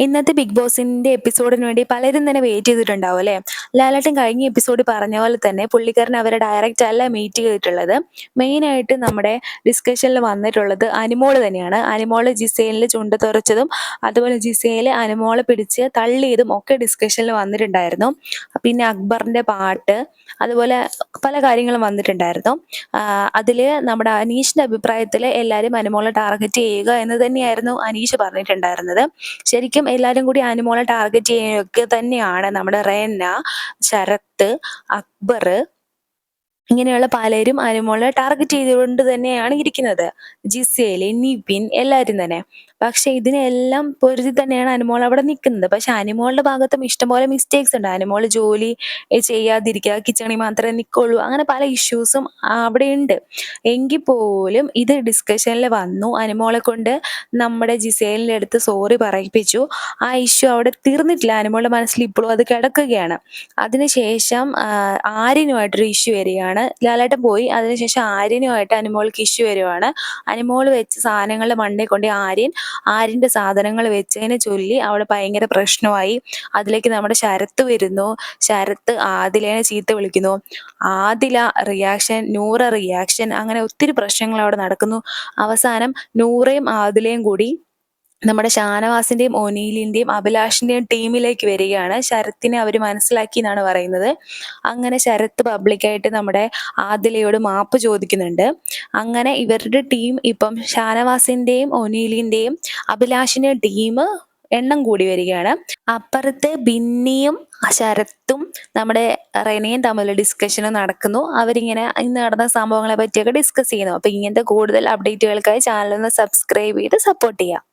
ഇന്നത്തെ ബിഗ് ബോസിന്റെ എപ്പിസോഡിന് വേണ്ടി പലരും തന്നെ വെയിറ്റ് ചെയ്തിട്ടുണ്ടാവും അല്ലേ? ലാലേട്ടൻ കഴിഞ്ഞ എപ്പിസോഡിൽ പറഞ്ഞ പോലെ തന്നെ പുള്ളിക്കാരൻ അവരെ ഡയറക്റ്റ് അല്ല മീറ്റ് ചെയ്തിട്ടുള്ളത്. മെയിനായിട്ട് നമ്മുടെ ഡിസ്കഷനിൽ വന്നിട്ടുള്ളത് അനിമോള് തന്നെയാണ്. അനിമോള് ജിസേലിന് ചുണ്ട് തുറച്ചതും അതുപോലെ ജിസേല് അനിമോളെ പിടിച്ച് തള്ളിയതും ഒക്കെ ഡിസ്കഷനിൽ വന്നിട്ടുണ്ടായിരുന്നു. പിന്നെ അക്ബറിന്റെ പാട്ട്, അതുപോലെ പല കാര്യങ്ങളും വന്നിട്ടുണ്ടായിരുന്നു. അതില് നമ്മുടെ അനീഷിന്റെ അഭിപ്രായത്തിൽ എല്ലാവരും അനിമോളെ ടാർഗറ്റ് ചെയ്യുക എന്ന് തന്നെയായിരുന്നു അനീഷ് പറഞ്ഞിട്ടുണ്ടായിരുന്നത്. ശരിക്കും എല്ലാവരും കൂടി അനിമോളെ ടാർഗറ്റ് ചെയ്യുകയൊക്കെ തന്നെയാണ്. നമ്മുടെ റെന, ശരത്ത്, അക്ബർ ഇങ്ങനെയുള്ള പലരും അനുമോളെ ടാർഗറ്റ് ചെയ്തുകൊണ്ട് തന്നെയാണ് ഇരിക്കുന്നത്. ജിസേല്, നിവിൻ എല്ലാവരും തന്നെ. പക്ഷെ ഇതിനെല്ലാം പൊരുതി തന്നെയാണ് അനുമോൾ അവിടെ നിൽക്കുന്നത്. പക്ഷെ അനുമോളുടെ ഭാഗത്തും ഇഷ്ടംപോലെ മിസ്റ്റേക്സ് ഉണ്ട്. അനുമോൾ ജോലി ചെയ്യാതിരിക്കുക, കിച്ചണിൽ മാത്രമേ നിൽക്കുള്ളൂ, അങ്ങനെ പല ഇഷ്യൂസും അവിടെ ഉണ്ട്. എങ്കിൽ പോലും ഇത് ഡിസ്കഷനിൽ വന്നു. അനുമോളെ കൊണ്ട് നമ്മുടെ ജിസേലിൻ്റെ അടുത്ത് സോറി പറയിപ്പിച്ചു. ആ ഇഷ്യൂ അവിടെ തീർന്നിട്ടില്ല. അനുമോളുടെ മനസ്സിൽ ഇപ്പോഴും അത് കിടക്കുകയാണ്. അതിനുശേഷം ആര്യനുമായിട്ടൊരു ഇഷ്യൂ വരികയാണ്. ലാലേട്ടൻ പോയി. അതിനുശേഷം ആര്യനുമായിട്ട് അനുമോൾക്ക് ഇഷ്യൂ വരുവാണ്. അനുമോൾ വെച്ച സാധനങ്ങളുടെ മണ്ടയിൽ കൊണ്ട് ആര്യന്റെ സാധനങ്ങൾ വെച്ചതിനെ ചൊല്ലി അവിടെ ഭയങ്കര പ്രശ്നമായി. അതിലേക്ക് നമ്മുടെ ശരത്ത് വരുന്നു. ശരത്ത് ആദിലേനെ ചീത്ത വിളിക്കുന്നു. ആദില റിയാക്ഷൻ, നൂറ റിയാക്ഷൻ, അങ്ങനെ ഒത്തിരി പ്രശ്നങ്ങൾ അവിടെ നടക്കുന്നു. അവസാനം നൂറയും ആദിലയും കൂടി നമ്മുടെ ഷാനവാസിന്റെയും ഒനീലിന്റെയും അഭിലാഷിന്റെയും ടീമിലേക്ക് വരികയാണ്. ശരത്തിനെ അവർ മനസ്സിലാക്കി എന്നാണ് പറയുന്നത്. അങ്ങനെ ശരത്ത് പബ്ലിക്കായിട്ട് നമ്മുടെ ആദിലയോട് മാപ്പ് ചോദിക്കുന്നുണ്ട്. അങ്ങനെ ഇവരുടെ ടീം ഇപ്പം ഷാനവാസിന്റെയും ഒനീലിന്റെയും അഭിലാഷിന്റെയും ടീം എണ്ണം കൂടി വരികയാണ്. അപ്പുറത്ത് ബിന്നിയും ശരത്തും നമ്മുടെ റെനയും തമ്മിലുള്ള ഡിസ്കഷനും നടക്കുന്നു. അവരിങ്ങനെ ഇന്ന് നടന്ന സംഭവങ്ങളെ പറ്റിയൊക്കെ ഡിസ്കസ് ചെയ്യുന്നു. അപ്പൊ ഇങ്ങനത്തെ കൂടുതൽ അപ്ഡേറ്റുകൾക്കായി ചാനൽ ഒന്ന് സബ്സ്ക്രൈബ് ചെയ്ത് സപ്പോർട്ട് ചെയ്യാം.